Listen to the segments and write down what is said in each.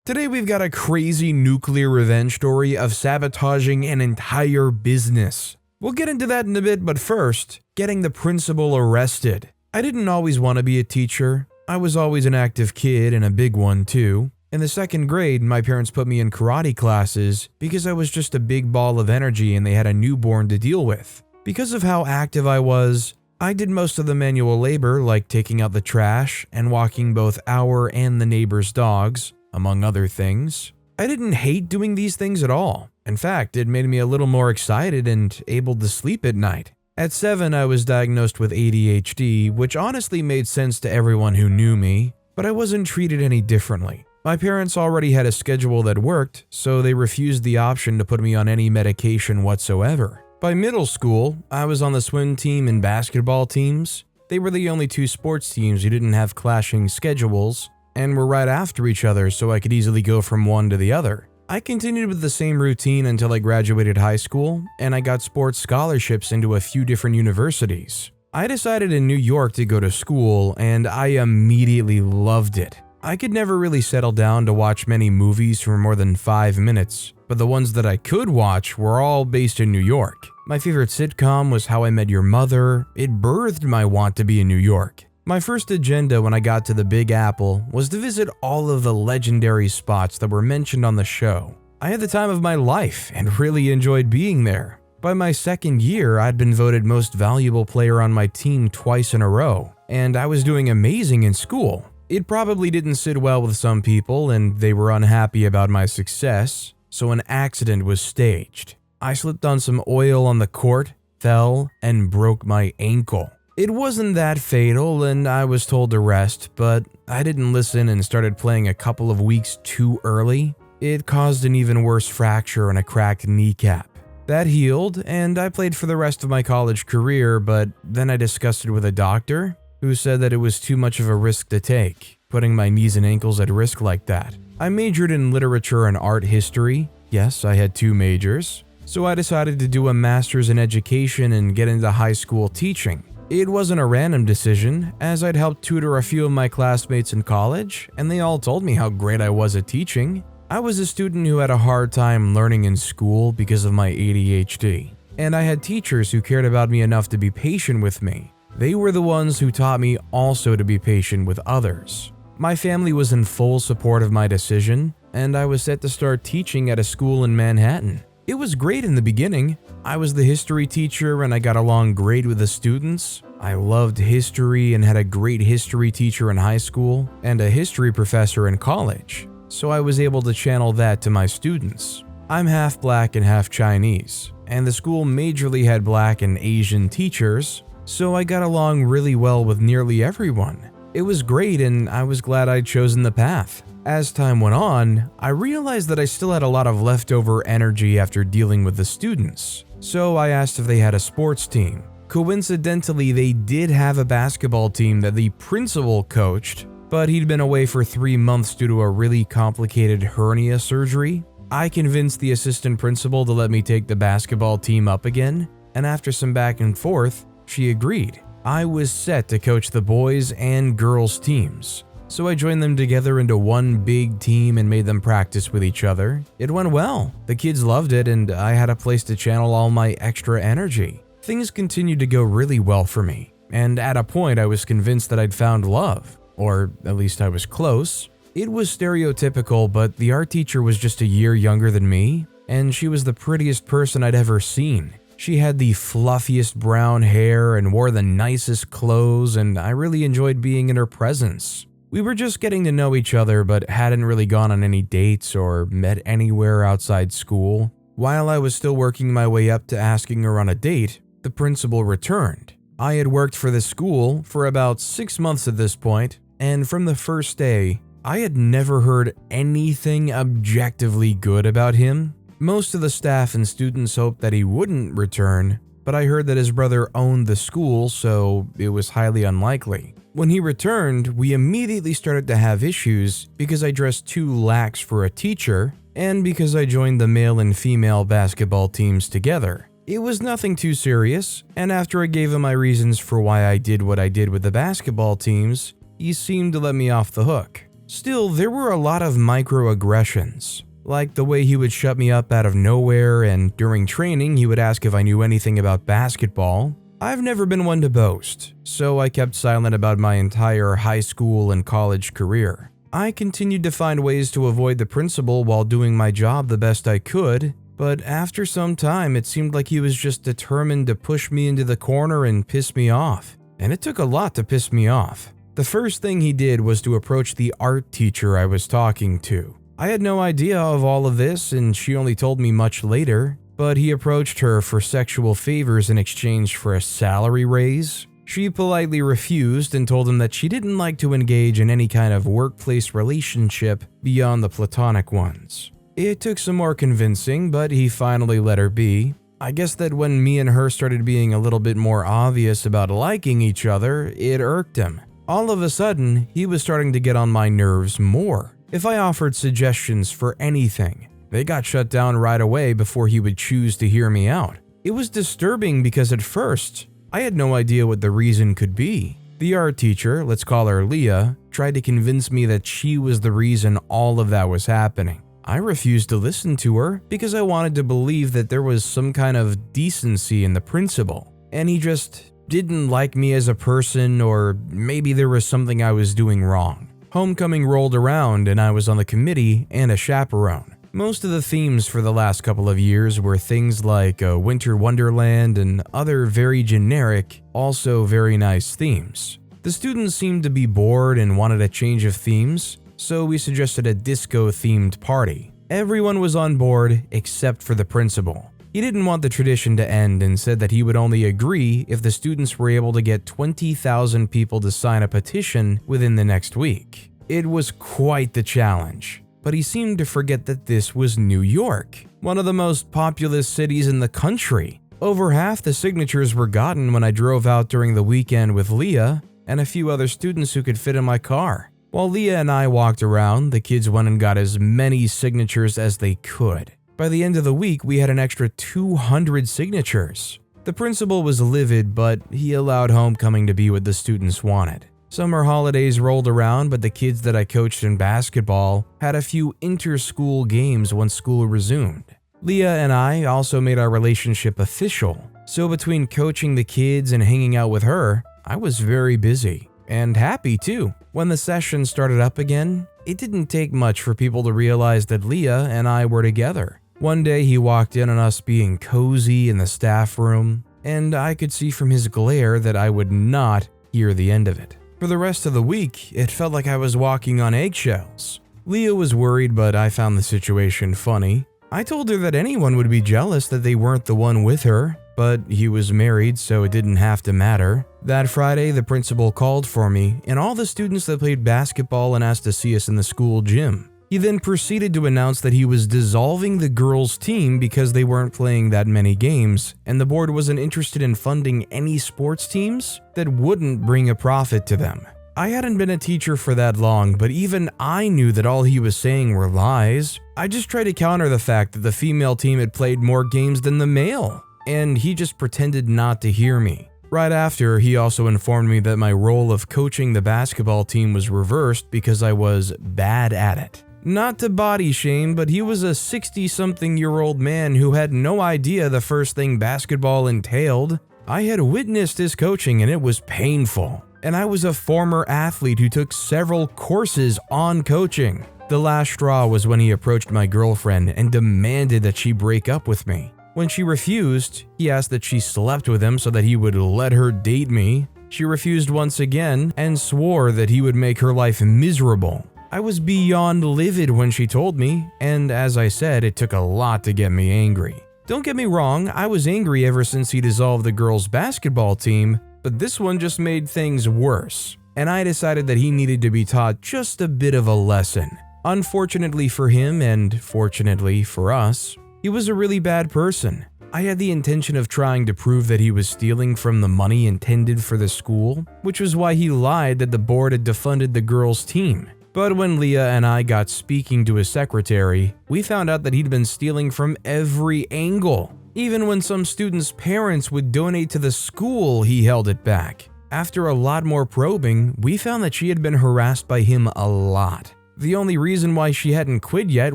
Today we've got a crazy nuclear revenge story of sabotaging an entire business. We'll get into that in a bit, but first, getting the principal arrested. I didn't always want to be a teacher. I was always an active kid and a big one too. In the second grade, my parents put me in karate classes because I was just a big ball of energy and they had a newborn to deal with. Because of how active I was, I did most of the manual labor like taking out the trash and walking both our and the neighbor's dogs, among other things. I didn't hate doing these things at all. In fact, it made me a little more excited and able to sleep at night. At 7, I was diagnosed with ADHD, which honestly made sense to everyone who knew me, but I wasn't treated any differently. My parents already had a schedule that worked, so they refused the option to put me on any medication whatsoever. By middle school, I was on the swim team and basketball teams. They were the only two sports teams who didn't have clashing schedules and were right after each other, so I could easily go from one to the other. I continued with the same routine until I graduated high school, and I got sports scholarships into a few different universities. I decided in New York to go to school, and I immediately loved it. I could never really settle down to watch many movies for more than 5 minutes, but the ones that I could watch were all based in New York. My favorite sitcom was How I Met Your Mother. It birthed my want to be in New York. My first agenda when I got to the Big Apple was to visit all of the legendary spots that were mentioned on the show. I had the time of my life and really enjoyed being there. By my second year, I'd been voted most valuable player on my team twice in a row, and I was doing amazing in school. It probably didn't sit well with some people and they were unhappy about my success, so an accident was staged. I slipped on some oil on the court, fell, and broke my ankle. It wasn't that fatal and I was told to rest, but I didn't listen and started playing a couple of weeks too early. It caused an even worse fracture and a cracked kneecap. That healed and I played for the rest of my college career, but then I discussed it with a doctor who said that it was too much of a risk to take, putting my knees and ankles at risk like that. I majored in literature and art history. Yes, I had 2 majors. So I decided to do a master's in education and get into high school teaching. It wasn't a random decision, as I'd helped tutor a few of my classmates in college, and they all told me how great I was at teaching. I was a student who had a hard time learning in school because of my ADHD, and I had teachers who cared about me enough to be patient with me. They were the ones who taught me also to be patient with others. My family was in full support of my decision, and I was set to start teaching at a school in Manhattan. It was great in the beginning. I was the history teacher and I got along great with the students. I loved history and had a great history teacher in high school and a history professor in college, so I was able to channel that to my students. I'm half black and half Chinese, and the school majorly had black and Asian teachers, so I got along really well with nearly everyone. It was great and I was glad I'd chosen the path. As time went on, I realized that I still had a lot of leftover energy after dealing with the students, so I asked if they had a sports team. Coincidentally, they did have a basketball team that the principal coached, but he'd been away for 3 months due to a really complicated hernia surgery. I convinced the assistant principal to let me take the basketball team up again, and after some back and forth, she agreed. I was set to coach the boys and girls teams. So I joined them together into one big team and made them practice with each other. It went well. The kids loved it and I had a place to channel all my extra energy. Things continued to go really well for me. And at a point I was convinced that I'd found love. Or at least I was close. It was stereotypical, but the art teacher was just a year younger than me. And she was the prettiest person I'd ever seen. She had the fluffiest brown hair and wore the nicest clothes, and I really enjoyed being in her presence. We were just getting to know each other but hadn't really gone on any dates or met anywhere outside school. While I was still working my way up to asking her on a date, the principal returned. I had worked for the school for about 6 months at this point, and from the first day, I had never heard anything objectively good about him. Most of the staff and students hoped that he wouldn't return, but I heard that his brother owned the school, so it was highly unlikely. When he returned, we immediately started to have issues because I dressed too lax for a teacher and because I joined the male and female basketball teams together. It was nothing too serious, and after I gave him my reasons for why I did what I did with the basketball teams, he seemed to let me off the hook. Still, there were a lot of microaggressions, like the way he would shut me up out of nowhere, and during training he would ask if I knew anything about basketball. I've never been one to boast, so I kept silent about my entire high school and college career. I continued to find ways to avoid the principal while doing my job the best I could, but after some time it seemed like he was just determined to push me into the corner and piss me off. And it took a lot to piss me off. The first thing he did was to approach the art teacher I was talking to. I had no idea of all of this, and she only told me much later, but he approached her for sexual favors in exchange for a salary raise. She politely refused and told him that she didn't like to engage in any kind of workplace relationship beyond the platonic ones. It took some more convincing, but he finally let her be. I guess that when me and her started being a little bit more obvious about liking each other, it irked him. All of a sudden, he was starting to get on my nerves more. If I offered suggestions for anything, they got shut down right away before he would choose to hear me out. It was disturbing because at first, I had no idea what the reason could be. The art teacher, let's call her Leah, tried to convince me that she was the reason all of that was happening. I refused to listen to her because I wanted to believe that there was some kind of decency in the principal, and he just didn't like me as a person, or maybe there was something I was doing wrong. Homecoming rolled around and I was on the committee and a chaperone. Most of the themes for the last couple of years were things like a winter wonderland and other very generic, also very nice themes. The students seemed to be bored and wanted a change of themes, so we suggested a disco-themed party. Everyone was on board except for the principal. He didn't want the tradition to end and said that he would only agree if the students were able to get 20,000 people to sign a petition within the next week. It was quite the challenge, but he seemed to forget that this was New York, one of the most populous cities in the country. Over half the signatures were gotten when I drove out during the weekend with Leah and a few other students who could fit in my car. While Leah and I walked around, the kids went and got as many signatures as they could. By the end of the week, we had an extra 200 signatures. The principal was livid, but he allowed homecoming to be what the students wanted. Summer holidays rolled around, but the kids that I coached in basketball had a few inter-school games once school resumed. Leah and I also made our relationship official, so between coaching the kids and hanging out with her, I was very busy. And happy too. When the session started up again, it didn't take much for people to realize that Leah and I were together. One day he walked in on us being cozy in the staff room, and I could see from his glare that I would not hear the end of it. For the rest of the week, it felt like I was walking on eggshells. Leah was worried, but I found the situation funny. I told her that anyone would be jealous that they weren't the one with her, but he was married, so it didn't have to matter. That Friday, the principal called for me and all the students that played basketball and asked to see us in the school gym. He then proceeded to announce that he was dissolving the girls' team because they weren't playing that many games, and the board wasn't interested in funding any sports teams that wouldn't bring a profit to them. I hadn't been a teacher for that long, but even I knew that all he was saying were lies. I just tried to counter the fact that the female team had played more games than the male, and he just pretended not to hear me. Right after, he also informed me that my role of coaching the basketball team was reversed because I was bad at it. Not to body shame, but he was a 60-something-year-old man who had no idea the first thing basketball entailed. I had witnessed his coaching and it was painful. And I was a former athlete who took several courses on coaching. The last straw was when he approached my girlfriend and demanded that she break up with me. When she refused, he asked that she slept with him so that he would let her date me. She refused once again and swore that he would make her life miserable. I was beyond livid when she told me, and as I said, it took a lot to get me angry. Don't get me wrong, I was angry ever since he dissolved the girls' basketball team, but this one just made things worse, and I decided that he needed to be taught just a bit of a lesson. Unfortunately for him, and fortunately for us, he was a really bad person. I had the intention of trying to prove that he was stealing from the money intended for the school, which was why he lied that the board had defunded the girls' team. But when Leah and I got speaking to his secretary, we found out that he'd been stealing from every angle. Even when some students' parents would donate to the school, he held it back. After a lot more probing, we found that she had been harassed by him a lot. The only reason why she hadn't quit yet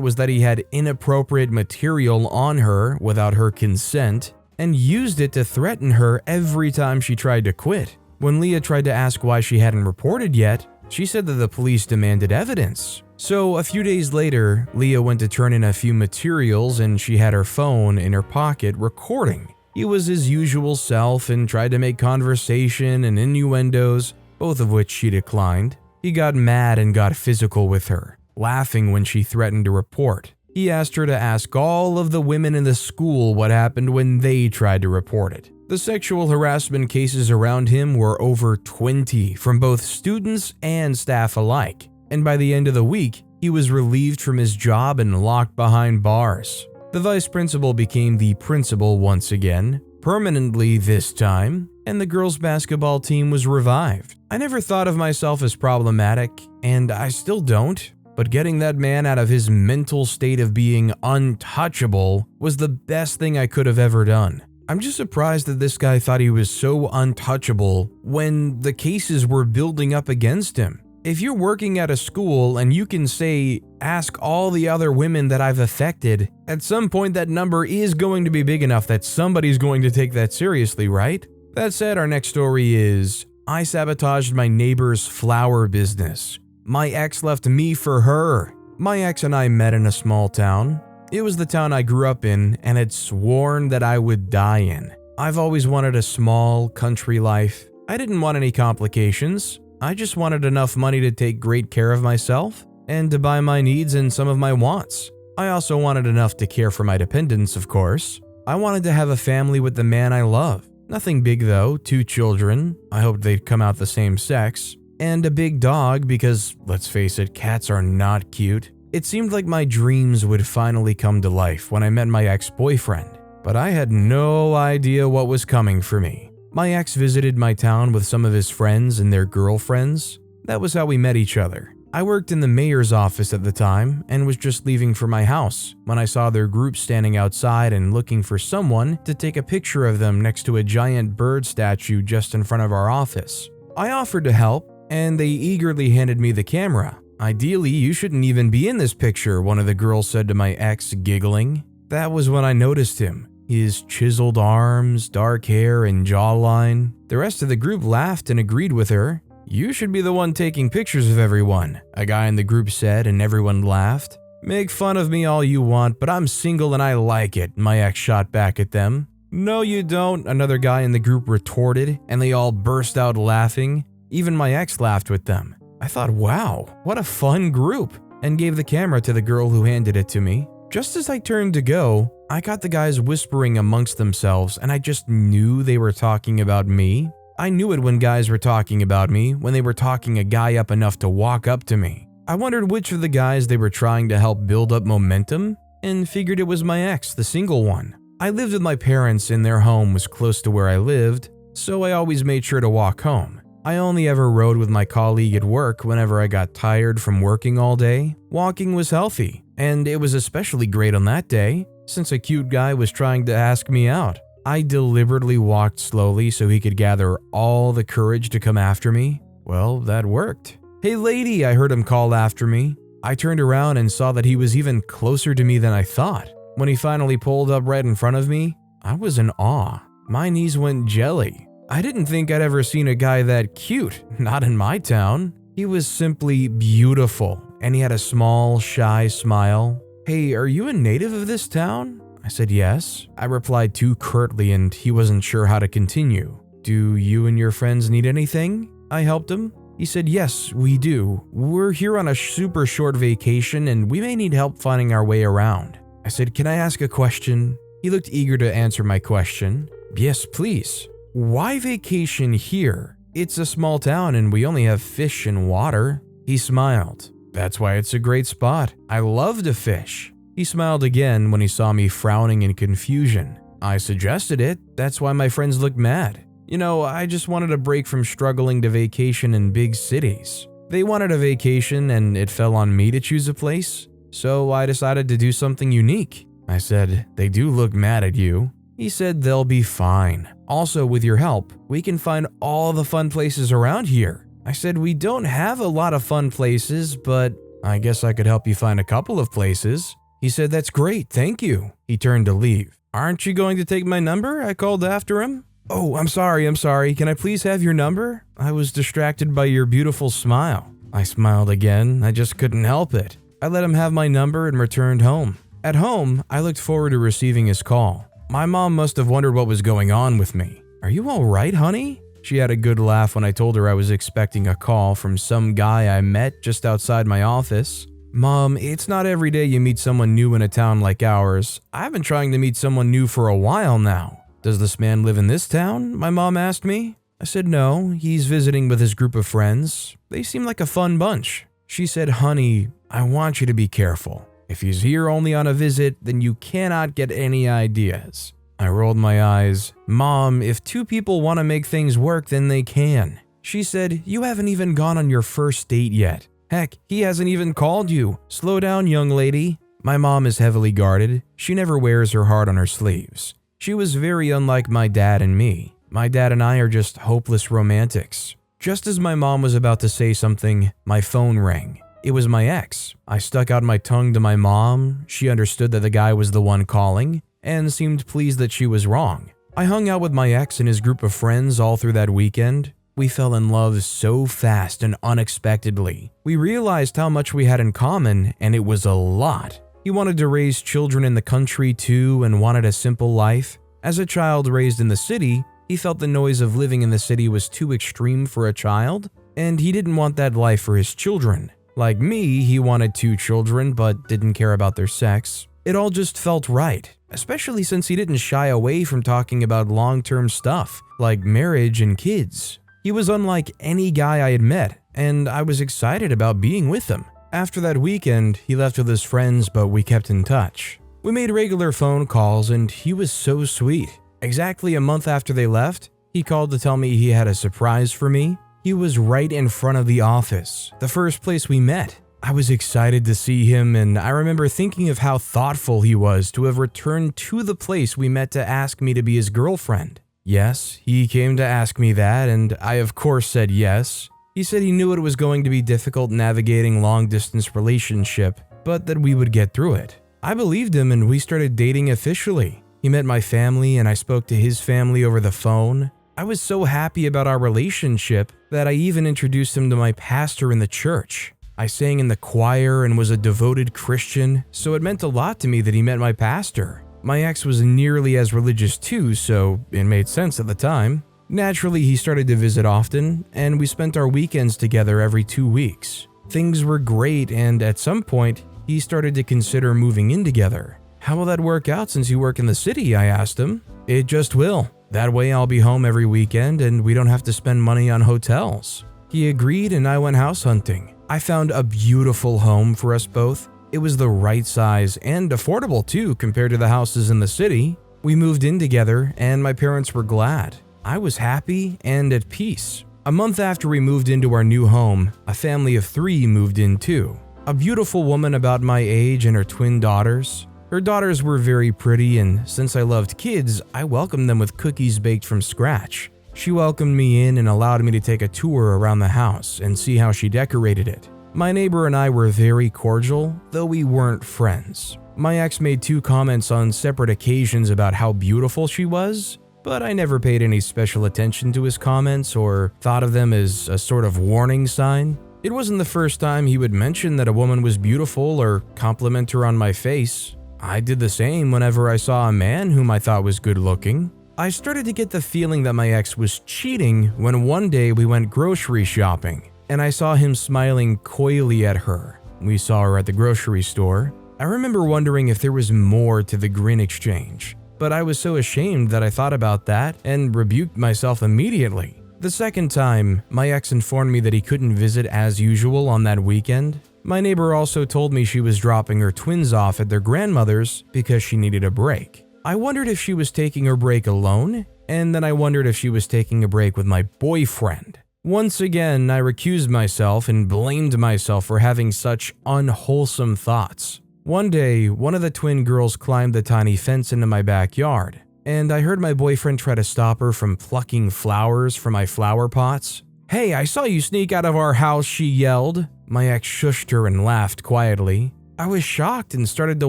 was that he had inappropriate material on her without her consent and used it to threaten her every time she tried to quit. When Leah tried to ask why she hadn't reported yet, she said that the police demanded evidence. So a few days later, Leah went to turn in a few materials and she had her phone in her pocket recording. He was his usual self and tried to make conversation and innuendos, both of which she declined. He got mad and got physical with her, laughing when she threatened to report. He asked her to ask all of the women in the school what happened when they tried to report it. The sexual harassment cases around him were over 20 from both students and staff alike, and by the end of the week, he was relieved from his job and locked behind bars. The vice principal became the principal once again, permanently this time, and the girls' basketball team was revived. I never thought of myself as problematic, and I still don't, but getting that man out of his mental state of being untouchable was the best thing I could have ever done. I'm just surprised that this guy thought he was so untouchable when the cases were building up against him. If you're working at a school and you can say, ask all the other women that I've affected, at some point that number is going to be big enough that somebody's going to take that seriously, right? That said, our next story is, I sabotaged my neighbor's flower business. My ex left me for her. My ex and I met in a small town. It was the town I grew up in and had sworn that I would die in. I've always wanted a small country life. I didn't want any complications. I just wanted enough money to take great care of myself and to buy my needs and some of my wants. I also wanted enough to care for my dependents, of course. I wanted to have a family with the man I love. Nothing big though, 2 children. I hoped they'd come out the same sex. And a big dog because, let's face it, cats are not cute. It seemed like my dreams would finally come to life when I met my ex-boyfriend. But I had no idea what was coming for me. My ex visited my town with some of his friends and their girlfriends. That was how we met each other. I worked in the mayor's office at the time and was just leaving for my house when I saw their group standing outside and looking for someone to take a picture of them next to a giant bird statue just in front of our office. I offered to help, and they eagerly handed me the camera. Ideally, you shouldn't even be in this picture, one of the girls said to my ex, giggling. That was when I noticed him. His chiseled arms, dark hair, and jawline. The rest of the group laughed and agreed with her. You should be the one taking pictures of everyone, a guy in the group said, and everyone laughed. Make fun of me all you want, but I'm single and I like it, my ex shot back at them. No you don't, another guy in the group retorted, and they all burst out laughing. Even my ex laughed with them. I thought, wow, what a fun group, and gave the camera to the girl who handed it to me. Just as I turned to go, I got the guys whispering amongst themselves, and I just knew they were talking about me. I knew it when guys were talking about me, when they were talking a guy up enough to walk up to me. I wondered which of the guys they were trying to help build up momentum, and figured it was my ex, the single one. I lived with my parents and their home was close to where I lived, so I always made sure to walk home. I only ever rode with my colleague at work whenever I got tired from working all day. Walking was healthy, and it was especially great on that day, since a cute guy was trying to ask me out. I deliberately walked slowly so he could gather all the courage to come after me. Well, that worked. Hey lady, I heard him call after me. I turned around and saw that he was even closer to me than I thought. When he finally pulled up right in front of me, I was in awe. My knees went jelly. I didn't think I'd ever seen a guy that cute, not in my town. He was simply beautiful, and he had a small, shy smile. Hey, are you a native of this town? I said yes. I replied too curtly and he wasn't sure how to continue. Do you and your friends need anything? I helped him. He said yes, we do. We're here on a super short vacation and we may need help finding our way around. I said, can I ask a question? He looked eager to answer my question. Yes, please. Why vacation here? It's a small town and we only have fish and water. He smiled. That's why it's a great spot. I love to fish. He smiled again when he saw me frowning in confusion. I suggested it. That's why my friends looked mad. You know, I just wanted a break from struggling to vacation in big cities. They wanted a vacation and it fell on me to choose a place. So I decided to do something unique. I said, they do look mad at you. He said they'll be fine. Also, with your help, we can find all the fun places around here. I said, we don't have a lot of fun places, but I guess I could help you find a couple of places. He said, that's great, thank you. He turned to leave. Aren't you going to take my number? I called after him. Oh, I'm sorry. Can I please have your number? I was distracted by your beautiful smile. I smiled again. I just couldn't help it. I let him have my number and returned home. At home, I looked forward to receiving his call. My mom must have wondered what was going on with me. Are you all right, honey? She had a good laugh when I told her I was expecting a call from some guy I met just outside my office. Mom, it's not every day you meet someone new in a town like ours. I've been trying to meet someone new for a while now. Does this man live in this town? My mom asked me. I said no, he's visiting with his group of friends. They seem like a fun bunch. She said, honey, I want you to be careful. If he's here only on a visit, then you cannot get any ideas. I rolled my eyes. Mom, if two people want to make things work, then they can. She said, you haven't even gone on your first date yet. Heck, he hasn't even called you. Slow down, young lady. My mom is heavily guarded. She never wears her heart on her sleeves. She was very unlike my dad and me. My dad and I are just hopeless romantics. Just as my mom was about to say something, my phone rang. It was my ex. I stuck out my tongue to my mom. She understood that the guy was the one calling and seemed pleased that she was wrong. I hung out with my ex and his group of friends all through that weekend. We fell in love so fast and unexpectedly. We realized how much we had in common, and it was a lot. He wanted to raise children in the country too and wanted a simple life. As a child raised in the city, he felt the noise of living in the city was too extreme for a child, and he didn't want that life for his children. Like me, he wanted 2 children but didn't care about their sex. It all just felt right, especially since he didn't shy away from talking about long-term stuff, like marriage and kids. He was unlike any guy I had met, and I was excited about being with him. After that weekend, he left with his friends, but we kept in touch. We made regular phone calls, and he was so sweet. Exactly a month after they left, he called to tell me he had a surprise for me. He was right in front of the office, the first place we met. I was excited to see him, and I remember thinking of how thoughtful he was to have returned to the place we met to ask me to be his girlfriend. Yes, he came to ask me that, and I of course said yes. He said he knew it was going to be difficult navigating long-distance relationship, but that we would get through it. I believed him and we started dating officially. He met my family and I spoke to his family over the phone. I was so happy about our relationship that I even introduced him to my pastor in the church. I sang in the choir and was a devoted Christian, so it meant a lot to me that he met my pastor. My ex was nearly as religious too, so it made sense at the time. Naturally, he started to visit often, and we spent our weekends together every 2 weeks. Things were great, and at some point, he started to consider moving in together. How will that work out since you work in the city? I asked him. It just will. That way I'll be home every weekend and we don't have to spend money on hotels. He agreed and I went house hunting. I found a beautiful home for us both. It was the right size and affordable too compared to the houses in the city. We moved in together and my parents were glad. I was happy and at peace. A month after we moved into our new home, a family of 3 moved in too. A beautiful woman about my age and her twin daughters. Her daughters were very pretty, and since I loved kids, I welcomed them with cookies baked from scratch. She welcomed me in and allowed me to take a tour around the house and see how she decorated it. My neighbor and I were very cordial, though we weren't friends. My ex made 2 comments on separate occasions about how beautiful she was, but I never paid any special attention to his comments or thought of them as a sort of warning sign. It wasn't the first time he would mention that a woman was beautiful or compliment her on my face. I did the same whenever I saw a man whom I thought was good looking. I started to get the feeling that my ex was cheating when one day we went grocery shopping, and I saw him smiling coyly at her. We saw her at the grocery store. I remember wondering if there was more to the grin exchange, but I was so ashamed that I thought about that and rebuked myself immediately. The second time, my ex informed me that he couldn't visit as usual on that weekend. My neighbor also told me she was dropping her twins off at their grandmother's because she needed a break. I wondered if she was taking her break alone, and then I wondered if she was taking a break with my boyfriend. Once again, I recused myself and blamed myself for having such unwholesome thoughts. One day, one of the twin girls climbed the tiny fence into my backyard. and I heard my boyfriend try to stop her from plucking flowers from my flower pots. "Hey, I saw you sneak out of our house," she yelled. My ex shushed her and laughed quietly. I was shocked and started to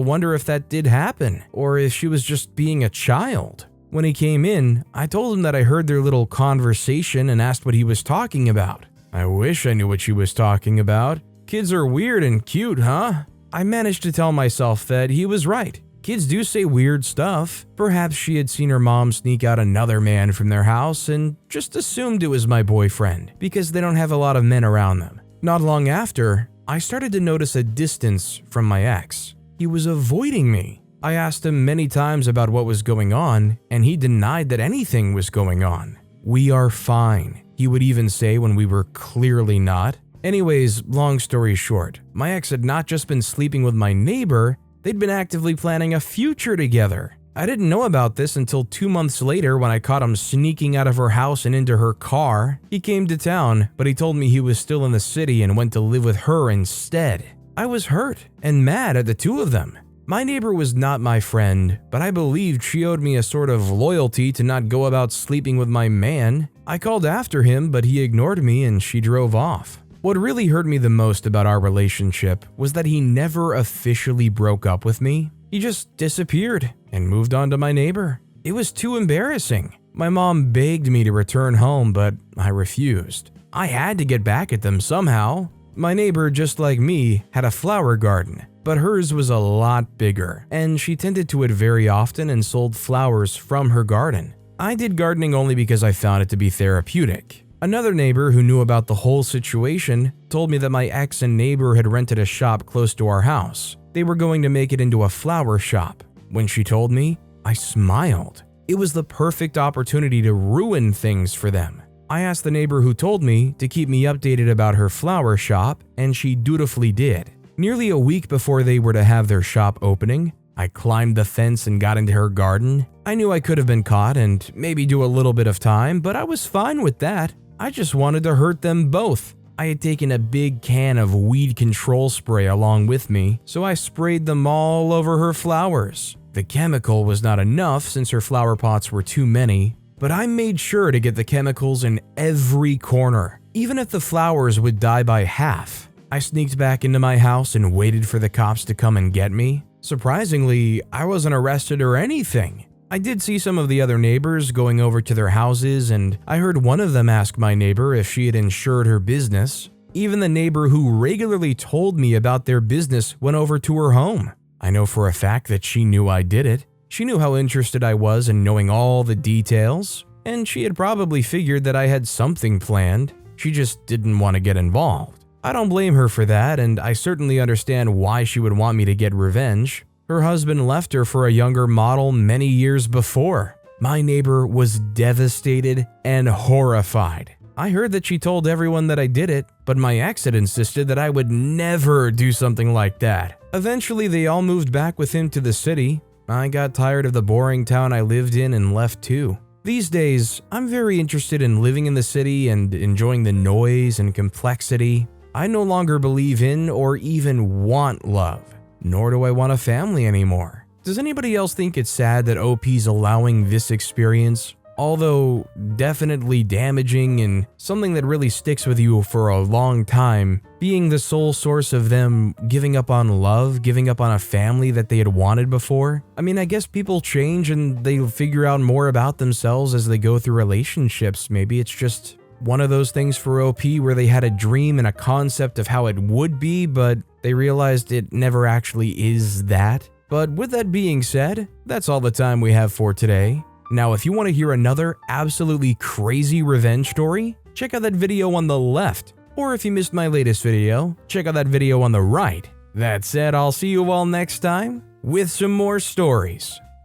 wonder if that did happen, or if she was just being a child. When he came in, I told him that I heard their little conversation and asked what he was talking about. I wish I knew what she was talking about. Kids are weird and cute, huh? I managed to tell myself that he was right. Kids do say weird stuff. Perhaps she had seen her mom sneak out another man from their house and just assumed it was my boyfriend because they don't have a lot of men around them. Not long after, I started to notice a distance from my ex. He was avoiding me. I asked him many times about what was going on, and he denied that anything was going on. "We are fine," he would even say when we were clearly not. Anyways, long story short, my ex had not just been sleeping with my neighbor, they'd been actively planning a future together. I didn't know about this until 2 months later when I caught him sneaking out of her house and into her car. He came to town, but he told me he was still in the city and went to live with her instead. I was hurt and mad at the two of them. My neighbor was not my friend, but I believed she owed me a sort of loyalty to not go about sleeping with my man. I called after him, but he ignored me and she drove off. What really hurt me the most about our relationship was that he never officially broke up with me. He just disappeared and moved on to my neighbor. It was too embarrassing. My mom begged me to return home, but I refused. I had to get back at them somehow. My neighbor, just like me, had a flower garden, but hers was a lot bigger, and she tended to it very often and sold flowers from her garden. I did gardening only because I found it to be therapeutic. Another neighbor who knew about the whole situation told me that my ex and neighbor had rented a shop close to our house. They were going to make it into a flower shop. When she told me, I smiled. It was the perfect opportunity to ruin things for them. I asked the neighbor who told me to keep me updated about her flower shop, and she dutifully did. Nearly a week before they were to have their shop opening, I climbed the fence and got into her garden. I knew I could have been caught and maybe do a little bit of time, but I was fine with that. I just wanted to hurt them both. I had taken a big can of weed control spray along with me, so I sprayed them all over her flowers. The chemical was not enough since her flower pots were too many, but I made sure to get the chemicals in every corner, even if the flowers would die by half. I sneaked back into my house and waited for the cops to come and get me. Surprisingly, I wasn't arrested or anything. I did see some of the other neighbors going over to their houses, and I heard one of them ask my neighbor if she had insured her business. Even the neighbor who regularly told me about their business went over to her home. I know for a fact that she knew I did it. She knew how interested I was in knowing all the details, and she had probably figured that I had something planned. She just didn't want to get involved. I don't blame her for that, and I certainly understand why she would want me to get revenge. Her husband left her for a younger model many years before. My neighbor was devastated and horrified. I heard that she told everyone that I did it, but my ex had insisted that I would never do something like that. Eventually, they all moved back with him to the city. I got tired of the boring town I lived in and left too. These days, I'm very interested in living in the city and enjoying the noise and complexity. I no longer believe in or even want love, nor do I want a family anymore. Does anybody else think it's sad that OP's allowing this experience? Although definitely damaging and something that really sticks with you for a long time, being the sole source of them giving up on love, giving up on a family that they had wanted before. I mean, I guess people change and they figure out more about themselves as they go through relationships. Maybe it's just one of those things for OP where they had a dream and a concept of how it would be, but they realized it never actually is that. But with that being said, that's all the time we have for today. Now, if you want to hear another absolutely crazy revenge story, check out that video on the left. Or if you missed my latest video, check out that video on the right. That said, I'll see you all next time with some more stories.